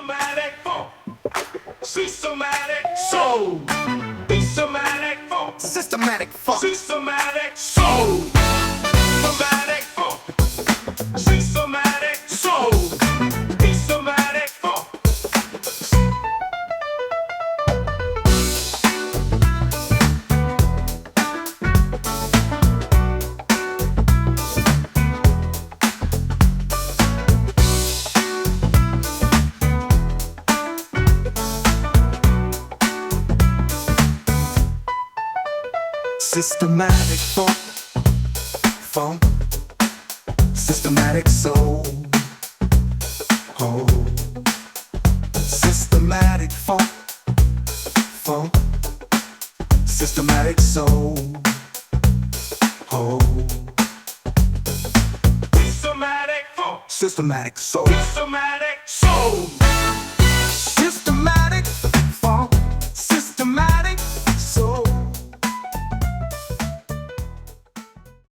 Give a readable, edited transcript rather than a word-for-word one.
Systematic funk. Systematic soul. Systematic funk. Systematic funk. Systematic soul. Systematic funk. Systematic soul. Systematic funk. Systematic funk, funk, systematic soul, oh. Systematic funk, funk, systematic soul, oh. Systematic funk. Systematic soul. Systematic soul.